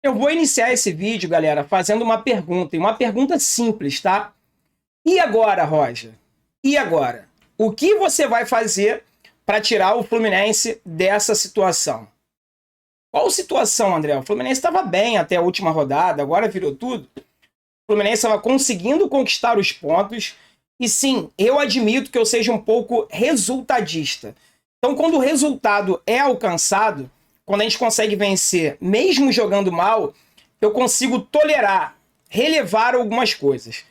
Eu vou iniciar esse vídeo, galera, fazendo uma pergunta, e uma pergunta simples, tá? E agora, Roger? E agora? O que você vai fazer para tirar o Fluminense dessa situação? Qual situação, André? O Fluminense estava bem até a última rodada, agora virou tudo. O Fluminense estava conseguindo conquistar os pontos, e sim, eu admito que eu seja um pouco resultadista. Então, quando o resultado é alcançado, quando a gente consegue vencer, mesmo jogando mal, eu consigo tolerar, relevar algumas coisas.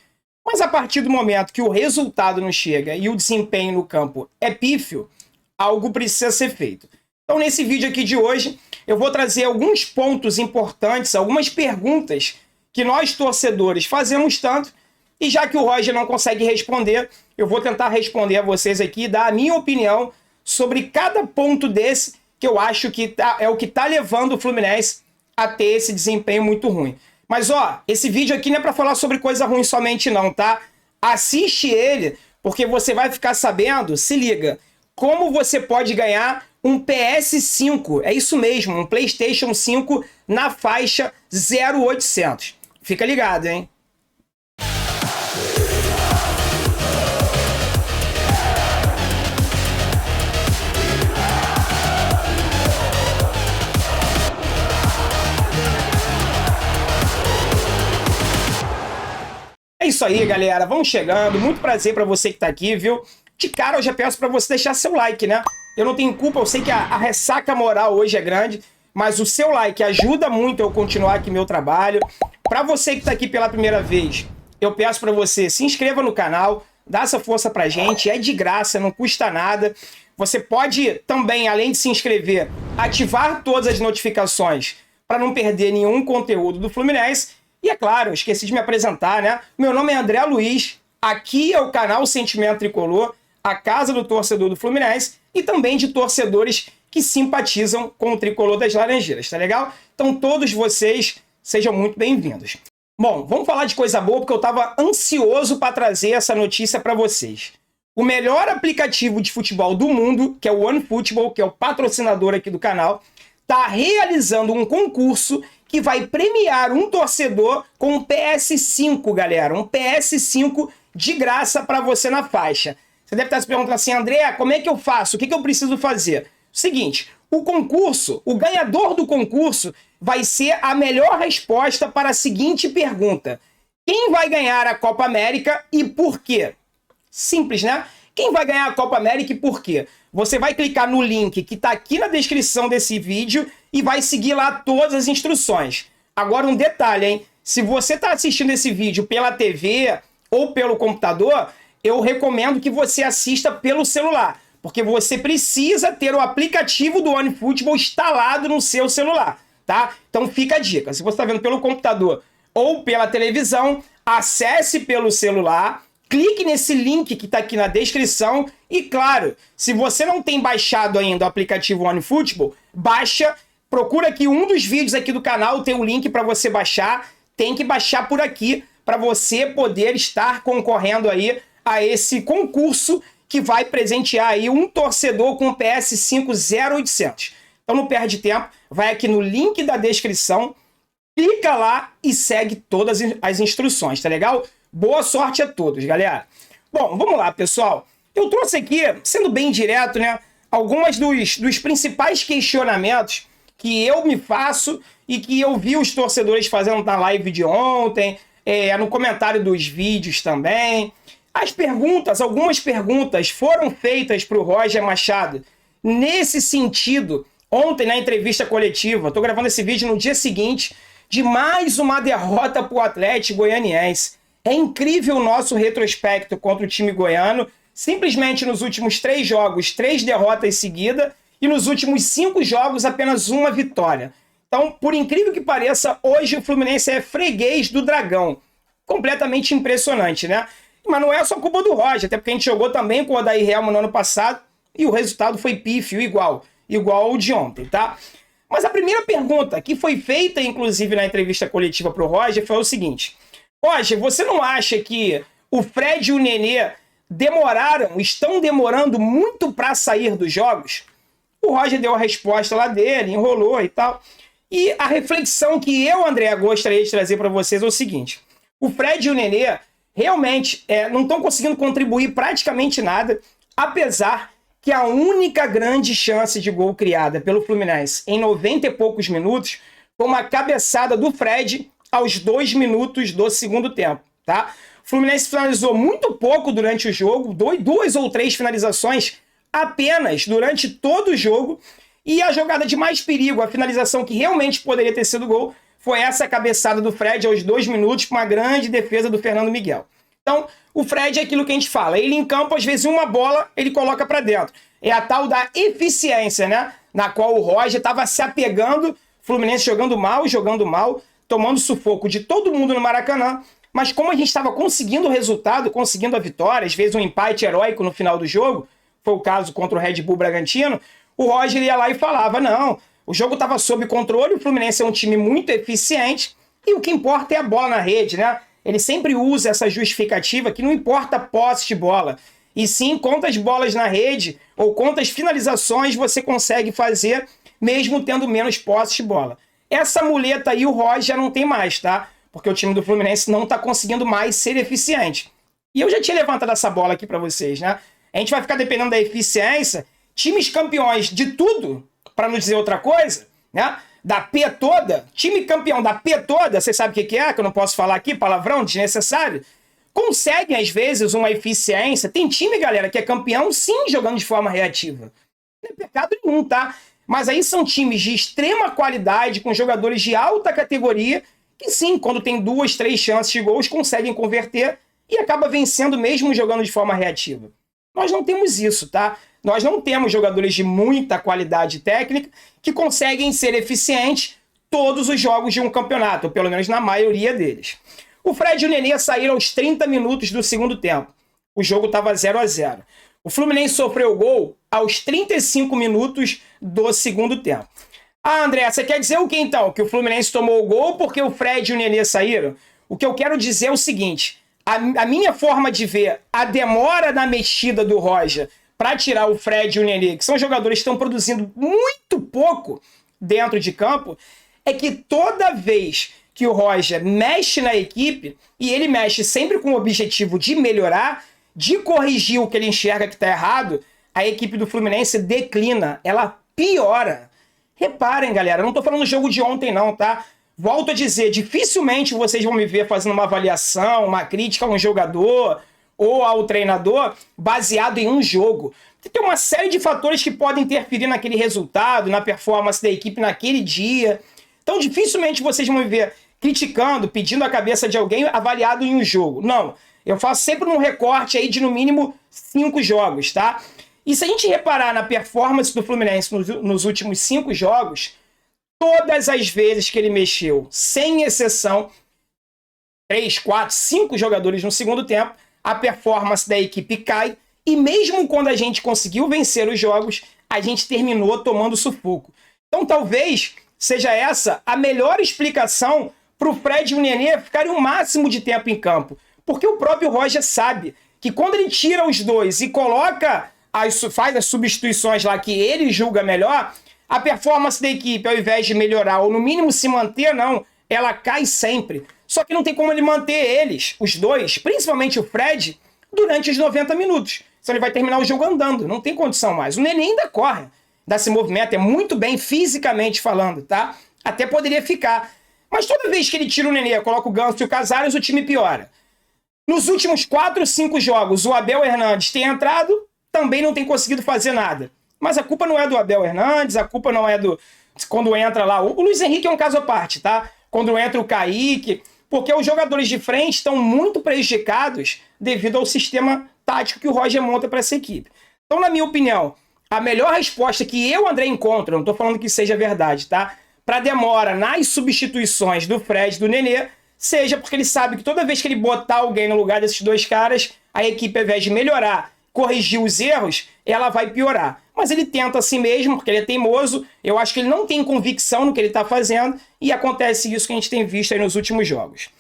Mas a partir do momento que o resultado não chega e o desempenho no campo é pífio, algo precisa ser feito. Então, nesse vídeo aqui de hoje, eu vou trazer alguns pontos importantes, algumas perguntas que nós, torcedores, fazemos tanto, e já que o Roger não consegue responder, eu vou tentar responder a vocês aqui e dar a minha opinião sobre cada ponto desse que eu acho que é o que está levando o Fluminense a ter esse desempenho muito ruim. Mas, ó, esse vídeo aqui não é para falar sobre coisa ruim somente não, tá? Assiste ele, porque você vai ficar sabendo, se liga, como você pode ganhar um PS5, é isso mesmo, um PlayStation 5 na faixa 0800. Fica ligado, hein? É isso aí, galera. Vamos chegando. Muito prazer para você que tá aqui, viu? De cara, eu já peço para você deixar seu like, né? Eu não tenho culpa, eu sei que a ressaca moral hoje é grande, mas o seu like ajuda muito eu continuar aqui meu trabalho. Para você que tá aqui pela primeira vez, eu peço para você se inscreva no canal, dá essa força pra gente, é de graça, não custa nada. Você pode também, além de se inscrever, ativar todas as notificações para não perder nenhum conteúdo do Fluminense. E é claro, eu esqueci de me apresentar, né? Meu nome é André Luiz, aqui é o canal Sentimento Tricolor, a casa do torcedor do Fluminense e também de torcedores que simpatizam com o Tricolor das Laranjeiras, tá legal? Então todos vocês sejam muito bem-vindos. Bom, vamos falar de coisa boa porque eu estava ansioso para trazer essa notícia para vocês. O melhor aplicativo de futebol do mundo, que é o OneFootball, que é o patrocinador aqui do canal, está realizando um concurso que vai premiar um torcedor com um PS5, galera. Um PS5 de graça para você na faixa. Você deve estar se perguntando assim, André, como é que eu faço? O que eu preciso fazer? Seguinte, o concurso, o ganhador do concurso vai ser a melhor resposta para a seguinte pergunta. Quem vai ganhar a Copa América e por quê? Simples, né? Quem vai ganhar a Copa América e por quê? Você vai clicar no link que está aqui na descrição desse vídeo e vai seguir lá todas as instruções. Agora um detalhe, hein? Se você está assistindo esse vídeo pela TV ou pelo computador, eu recomendo que você assista pelo celular, porque você precisa ter o aplicativo do OneFootball instalado no seu celular, tá? Então fica a dica. Se você está vendo pelo computador ou pela televisão, acesse pelo celular, clique nesse link que está aqui na descrição e, claro, se você não tem baixado ainda o aplicativo OneFootball, baixa, procura aqui um dos vídeos aqui do canal, tem um link para você baixar, tem que baixar por aqui para você poder estar concorrendo aí a esse concurso que vai presentear aí um torcedor com PS5 0800. Então não perde tempo, vai aqui no link da descrição, clica lá e segue todas as instruções, tá legal? Boa sorte a todos, galera. Bom, vamos lá, pessoal. Eu trouxe aqui, sendo bem direto, né, algumas dos principais questionamentos que eu me faço e que eu vi os torcedores fazendo na live de ontem, no comentário dos vídeos também. As perguntas, algumas perguntas foram feitas para o Roger Machado nesse sentido ontem na entrevista coletiva. Estou gravando esse vídeo no dia seguinte de mais uma derrota para o Atlético Goianiense. É incrível o nosso retrospecto contra o time goiano. Simplesmente nos últimos 3 jogos, 3 derrotas seguidas. E nos últimos 5 jogos, apenas uma vitória. Então, por incrível que pareça, hoje o Fluminense é freguês do Dragão. Completamente impressionante, né? Mas não é só culpa do Roger, até porque a gente jogou também com o Odair Helma no ano passado e o resultado foi pífio, igual ao de ontem, tá? Mas a primeira pergunta que foi feita, inclusive, na entrevista coletiva para o Roger foi o seguinte. Roger, você não acha que o Fred e o Nenê estão demorando muito para sair dos jogos? O Roger deu a resposta lá dele, enrolou e tal. E a reflexão que eu, André, gostaria de trazer para vocês é o seguinte. O Fred e o Nenê realmente não estão conseguindo contribuir praticamente nada, apesar que a única grande chance de gol criada pelo Fluminense em 90 e poucos minutos foi uma cabeçada do Fred aos 2 minutos do segundo tempo, tá? O Fluminense finalizou muito pouco durante o jogo, 2 ou 3 finalizações apenas durante todo o jogo, e a jogada de mais perigo, a finalização que realmente poderia ter sido gol, foi essa cabeçada do Fred aos 2 minutos, com uma grande defesa do Fernando Miguel. Então, o Fred é aquilo que a gente fala. Ele em campo, às vezes, uma bola, ele coloca para dentro. É a tal da eficiência, né? Na qual o Roger estava se apegando, Fluminense jogando mal, tomando sufoco de todo mundo no Maracanã. Mas como a gente estava conseguindo o resultado, conseguindo a vitória, às vezes um empate heróico no final do jogo, foi o caso contra o Red Bull Bragantino, o Roger ia lá e falava, não, o jogo estava sob controle, o Fluminense é um time muito eficiente, e o que importa é a bola na rede, né? Ele sempre usa essa justificativa que não importa a posse de bola, e sim quantas bolas na rede ou quantas finalizações você consegue fazer mesmo tendo menos posse de bola. Essa muleta aí o Roger já não tem mais, tá? Porque o time do Fluminense não tá conseguindo mais ser eficiente. E eu já tinha levantado essa bola aqui para vocês, né? A gente vai ficar dependendo da eficiência, times campeões de tudo, para não dizer outra coisa, né? Da P toda, time campeão da P toda, você sabe o que é, que eu não posso falar aqui, palavrão desnecessário, conseguem às vezes uma eficiência. Tem time, galera, que é campeão sim jogando de forma reativa. Não é pecado nenhum, tá? Mas aí são times de extrema qualidade, com jogadores de alta categoria, que sim, quando tem 2, 3 chances de gols, conseguem converter e acaba vencendo mesmo jogando de forma reativa. Nós não temos isso, tá? Nós não temos jogadores de muita qualidade técnica que conseguem ser eficientes todos os jogos de um campeonato, ou pelo menos na maioria deles. O Fred e o Nenê saíram aos 30 minutos do segundo tempo. O jogo estava 0-0. O Fluminense sofreu gol aos 35 minutos do segundo tempo. Ah, André, você quer dizer o que então? Que o Fluminense tomou o gol porque o Fred e o Nenê saíram? O que eu quero dizer é o seguinte, a minha forma de ver a demora na mexida do Roger para tirar o Fred e o Nenê, que são jogadores que estão produzindo muito pouco dentro de campo, é que toda vez que o Roger mexe na equipe, e ele mexe sempre com o objetivo de melhorar, de corrigir o que ele enxerga que está errado, a equipe do Fluminense declina, ela piora. Reparem, galera, eu não estou falando do jogo de ontem não, tá? Volto a dizer, dificilmente vocês vão me ver fazendo uma avaliação, uma crítica a um jogador ou ao treinador baseado em um jogo. Porque tem uma série de fatores que podem interferir naquele resultado, na performance da equipe naquele dia. Então, dificilmente vocês vão me ver criticando, pedindo a cabeça de alguém avaliado em um jogo. Não, eu faço sempre um recorte aí de no mínimo 5 jogos, tá? E se a gente reparar na performance do Fluminense nos últimos 5 jogos, todas as vezes que ele mexeu, sem exceção, 3, 4, 5 jogadores no segundo tempo, a performance da equipe cai, e mesmo quando a gente conseguiu vencer os jogos, a gente terminou tomando sufoco. Então talvez seja essa a melhor explicação para o Fred e o Nenê ficarem o máximo de tempo em campo. Porque o próprio Roger sabe que quando ele tira os dois e coloca faz as substituições lá que ele julga melhor, a performance da equipe, ao invés de melhorar ou no mínimo se manter, não, ela cai sempre. Só que não tem como ele manter eles, os dois, principalmente o Fred, durante os 90 minutos. Senão ele vai terminar o jogo andando, não tem condição mais. O Nenê ainda corre, ainda se movimenta, é muito bem fisicamente falando, tá? Até poderia ficar. Mas toda vez que ele tira o Nenê, coloca o Ganso e o Casares, o time piora. Nos últimos 4 ou 5 jogos, o Abel Hernandes tem entrado, também não tem conseguido fazer nada. Mas a culpa não é do Abel Hernandes, a culpa não é do... Quando entra lá... O Luiz Henrique é um caso à parte, tá? Quando entra o Kaique... Porque os jogadores de frente estão muito prejudicados devido ao sistema tático que o Roger monta para essa equipe. Então, na minha opinião, a melhor resposta que eu, André, encontro, não estou falando que seja verdade, tá? Para demora nas substituições do Fred e do Nenê, seja porque ele sabe que toda vez que ele botar alguém no lugar desses dois caras, a equipe, ao invés de melhorar, corrigir os erros, ela vai piorar. Mas ele tenta assim mesmo, porque ele é teimoso. Eu acho que ele não tem convicção no que ele está fazendo, e acontece isso que a gente tem visto aí nos últimos jogos.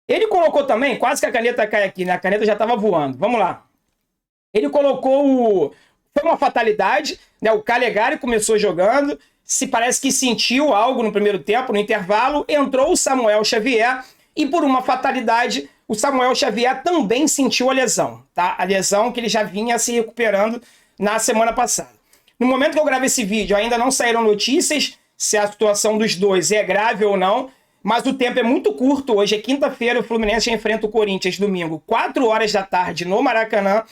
Ele colocou também, quase que a caneta cai aqui, né? A caneta já estava voando. Vamos lá. Ele colocou o... Foi uma fatalidade, né? O Calegari começou jogando, se parece que sentiu algo no primeiro tempo, no intervalo, entrou o Samuel Xavier e por uma fatalidade o Samuel Xavier também sentiu a lesão, tá? A lesão que ele já vinha se recuperando na semana passada. No momento que eu gravo esse vídeo, ainda não saíram notícias se a situação dos dois é grave ou não, mas o tempo é muito curto. Hoje é quinta-feira, o Fluminense enfrenta o Corinthians domingo, 4 horas da tarde no Maracanã.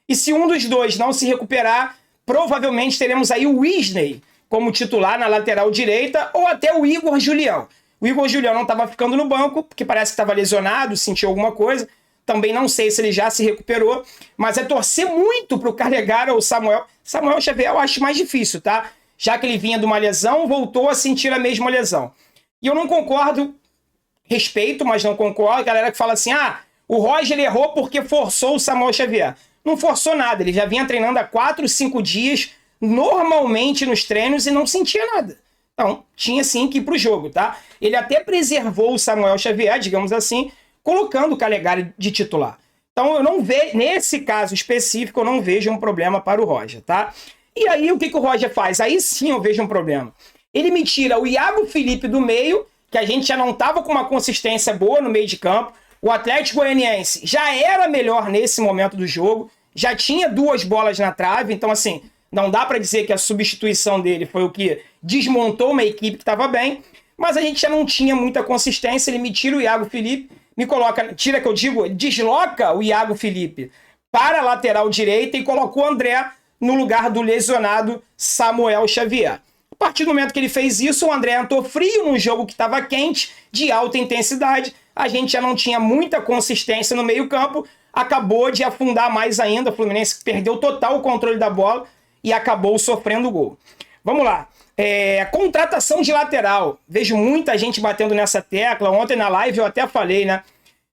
E se um dos dois não se recuperar, provavelmente teremos aí o Wesley como titular na lateral direita ou até o Igor Julião. O Igor Julião não estava ficando no banco, porque parece que estava lesionado, sentiu alguma coisa. Também não sei se ele já se recuperou, mas é torcer muito para o Carregara ou Samuel. Samuel Xavier eu acho mais difícil, tá? Já que ele vinha de uma lesão, voltou a sentir a mesma lesão. E eu não concordo, respeito, mas não concordo. A galera que fala assim, o Roger errou porque forçou o Samuel Xavier. Não forçou nada, ele já vinha treinando há 4, 5 dias, normalmente nos treinos e não sentia nada. Então, tinha sim que ir pro jogo, tá? Ele até preservou o Samuel Xavier, digamos assim, colocando o Calegari de titular. Então, eu não vejo, nesse caso específico, eu não vejo um problema para o Roger, tá? E aí, o que o Roger faz? Aí sim eu vejo um problema. Ele me tira o Iago Felipe do meio, que a gente já não estava com uma consistência boa no meio de campo. O Atlético Goianiense já era melhor nesse momento do jogo, já tinha 2 bolas na trave, então assim, não dá para dizer que a substituição dele foi o que desmontou uma equipe que estava bem, mas a gente já não tinha muita consistência. Ele me tira o Iago Felipe, me coloca, tira que eu digo, desloca o Iago Felipe para a lateral direita e coloca o André no lugar do lesionado Samuel Xavier. A partir do momento que ele fez isso, o André entrou frio num jogo que estava quente, de alta intensidade, a gente já não tinha muita consistência no meio campo, acabou de afundar mais ainda, o Fluminense perdeu total o controle da bola e acabou sofrendo gol. Vamos lá. Contratação de lateral. Vejo muita gente batendo nessa tecla. Ontem na live eu até falei, né?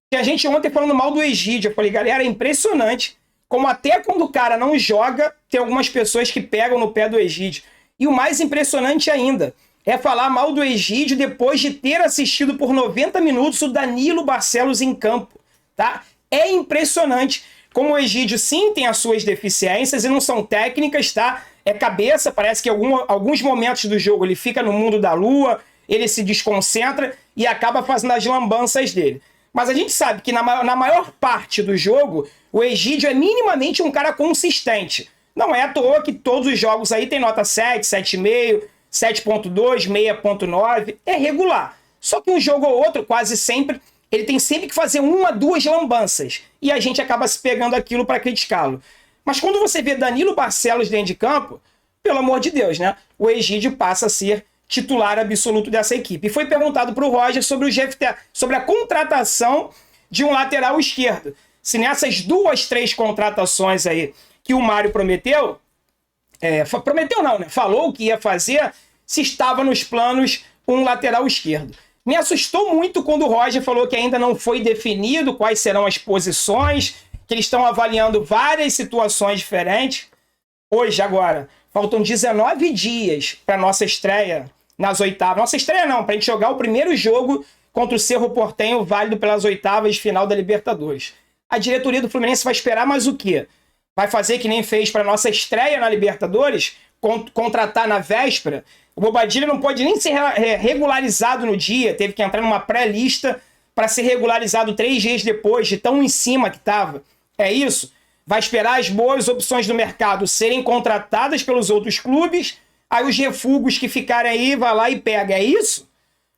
Que a gente ontem falando mal do Egídio. Eu falei, galera, é impressionante como até quando o cara não joga, tem algumas pessoas que pegam no pé do Egídio. E o mais impressionante ainda é falar mal do Egídio depois de ter assistido por 90 minutos o Danilo Barcelos em campo, tá? É impressionante como o Egídio sim tem as suas deficiências e não são técnicas, tá? É cabeça, parece que em alguns momentos do jogo ele fica no mundo da lua, ele se desconcentra e acaba fazendo as lambanças dele. Mas a gente sabe que na maior parte do jogo, o Egídio é minimamente um cara consistente. Não é à toa que todos os jogos aí tem nota 7, 7,5, 7,2, 6,9. É regular. Só que um jogo ou outro, quase sempre, ele tem sempre que fazer 1 a 2 lambanças. E a gente acaba se pegando aquilo para criticá-lo. Mas quando você vê Danilo Barcelos dentro de campo, pelo amor de Deus, né? O Egídio passa a ser titular absoluto dessa equipe. E foi perguntado para o Roger sobre o GFT, sobre a contratação de um lateral esquerdo. Se nessas 2, 3 contratações aí que o Mário prometeu, prometeu não, né? Falou que ia fazer, se estava nos planos um lateral esquerdo. Me assustou muito quando o Roger falou que ainda não foi definido quais serão as posições, que eles estão avaliando várias situações diferentes. Hoje, agora, faltam 19 dias para nossa estreia nas oitavas. Nossa estreia não, para a gente jogar o primeiro jogo contra o Cerro Porteño, válido pelas oitavas de final da Libertadores. A diretoria do Fluminense vai esperar mais o quê? Vai fazer que nem fez para nossa estreia na Libertadores? Contratar na véspera? O Bobadilla não pode nem ser regularizado no dia, teve que entrar numa pré-lista para ser regularizado 3 dias depois, de tão em cima que estava. É isso? Vai esperar as boas opções do mercado serem contratadas pelos outros clubes, aí os refugos que ficarem aí, vai lá e pega. É isso?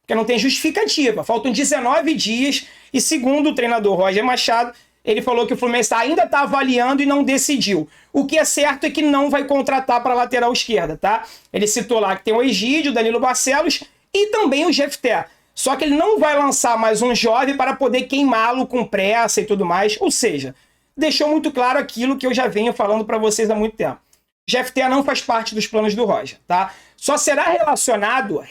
Porque não tem justificativa. Faltam 19 dias e, segundo o treinador Roger Machado, ele falou que o Fluminense ainda está avaliando e não decidiu. O que é certo é que não vai contratar para a lateral esquerda, tá? Ele citou lá que tem o Egídio, o Danilo Barcelos e também o Jefté. Só que ele não vai lançar mais um jovem para poder queimá-lo com pressa e tudo mais. Ou seja, deixou muito claro aquilo que eu já venho falando para vocês há muito tempo. Jefté não faz parte dos planos do Roger, tá? Só será relacionado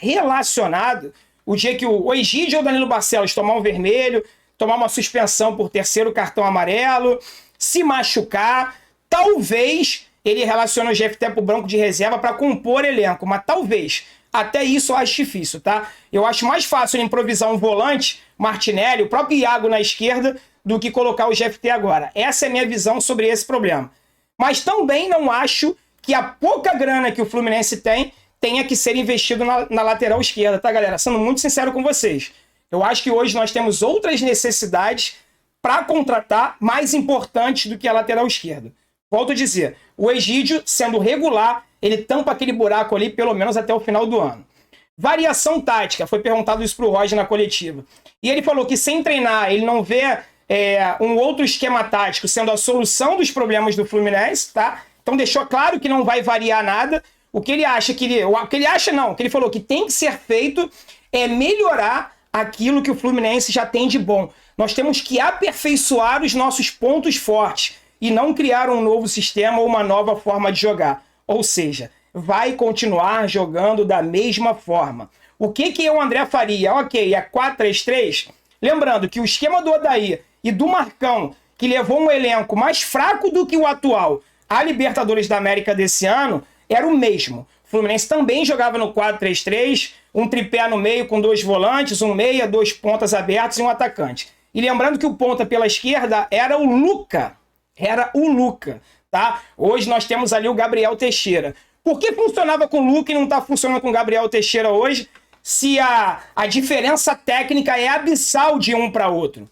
o dia que o Egídio ou o Danilo Barcelos tomar um vermelho, tomar uma suspensão por 3º cartão amarelo, se machucar, talvez ele relacione o Jefté pro banco de reserva para compor elenco, mas talvez. Até isso eu acho difícil, tá? Eu acho mais fácil ele improvisar um volante, Martinelli, o próprio Iago na esquerda, do que colocar o Jefté agora. Essa é a minha visão sobre esse problema. Mas também não acho que a pouca grana que o Fluminense tem tenha que ser investido na lateral esquerda, tá, galera? Sendo muito sincero com vocês. Eu acho que hoje nós temos outras necessidades para contratar mais importantes do que a lateral esquerda. Volto a dizer, o Egídio, sendo regular, ele tampa aquele buraco ali pelo menos até o final do ano. Variação tática, foi perguntado isso para o Roger na coletiva. E ele falou que sem treinar, ele não vê um outro esquema tático sendo a solução dos problemas do Fluminense, tá? Então deixou claro que não vai variar nada. O que ele acha o que ele falou que tem que ser feito é melhorar aquilo que o Fluminense já tem de bom. Nós temos que aperfeiçoar os nossos pontos fortes e não criar um novo sistema ou uma nova forma de jogar. Ou seja, vai continuar jogando da mesma forma. O que o André faria? Ok, é 4-3-3? Lembrando que o esquema do Odair e do Marcão, que levou um elenco mais fraco do que o atual à Libertadores da América desse ano, era o mesmo. O Fluminense também jogava no 4-3-3, um tripé no meio com 2 volantes, um meia, 2 pontas abertos e um atacante. E lembrando que o ponta pela esquerda era o Luca. Tá? Hoje nós temos ali o Gabriel Teixeira. Por que funcionava com o Luca e não está funcionando com o Gabriel Teixeira hoje, se a diferença técnica é abissal de um para outro?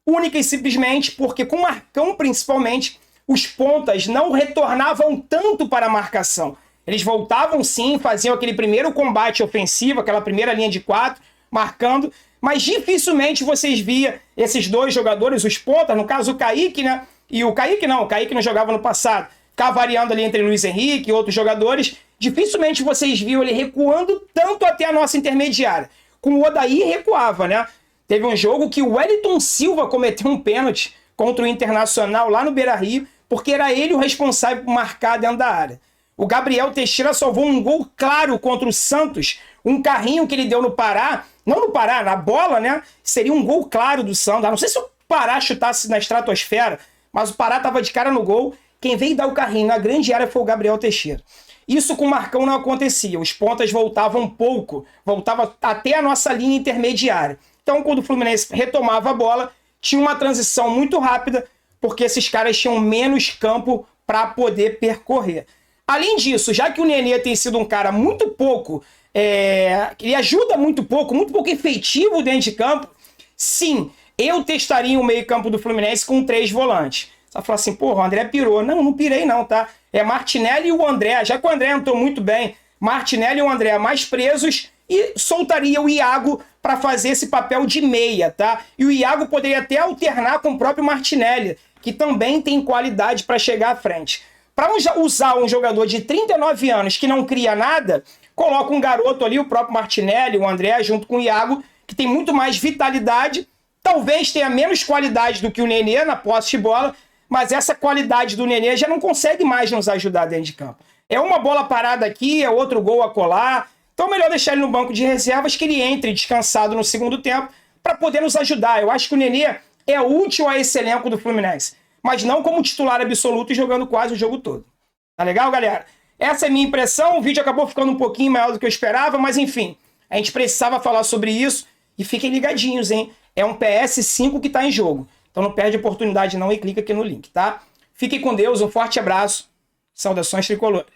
Única e simplesmente porque com o Marcão, principalmente, os pontas não retornavam tanto para a marcação. Eles voltavam sim, faziam aquele primeiro combate ofensivo, aquela primeira linha de 4, marcando, mas dificilmente vocês via esses dois jogadores, os pontas, no caso o Kaique, né? E o Kaique não jogava no passado. Ficava variando ali entre Luiz Henrique e outros jogadores. Dificilmente vocês viam ele recuando tanto até a nossa intermediária. Com o Odair recuava, né? Teve um jogo que o Wellington Silva cometeu um pênalti contra o Internacional lá no Beira-Rio, porque era ele o responsável por marcar dentro da área. O Gabriel Teixeira salvou um gol claro contra o Santos, um carrinho que ele deu no Pará, não no Pará, na bola, né? Seria um gol claro do Santos. Não sei se o Pará chutasse na estratosfera, mas o Pará estava de cara no gol. Quem veio dar o carrinho na grande área foi o Gabriel Teixeira. Isso com o Marcão não acontecia. Os pontas voltavam pouco, voltavam até a nossa linha intermediária. Então, quando o Fluminense retomava a bola, tinha uma transição muito rápida, porque esses caras tinham menos campo para poder percorrer. Além disso, já que o Nenê tem sido um cara muito pouco, ele ajuda muito pouco efetivo dentro de campo, sim, eu testaria o meio-campo do Fluminense com 3 volantes. Você vai falar assim, porra, o André pirou. Não pirei não, tá? É Martinelli e o André. Já que o André entrou muito bem, Martinelli e o André mais presos e soltaria o Iago para fazer esse papel de meia, tá? E o Iago poderia até alternar com o próprio Martinelli, que também tem qualidade para chegar à frente. Para usar um jogador de 39 anos que não cria nada, coloca um garoto ali, o próprio Martinelli, o André, junto com o Iago, que tem muito mais vitalidade, talvez tenha menos qualidade do que o Nenê na posse de bola, mas essa qualidade do Nenê já não consegue mais nos ajudar dentro de campo. É uma bola parada aqui, é outro gol a colar, então é melhor deixar ele no banco de reservas, que ele entre descansado no segundo tempo, para poder nos ajudar. Eu acho que o Nenê é útil a esse elenco do Fluminense, mas não como titular absoluto e jogando quase o jogo todo. Tá legal, galera? Essa é a minha impressão, o vídeo acabou ficando um pouquinho maior do que eu esperava, mas enfim, a gente precisava falar sobre isso, e fiquem ligadinhos, hein? É um PS5 que tá em jogo, então não perde a oportunidade não e clica aqui no link, tá? Fiquem com Deus, um forte abraço, saudações tricolores.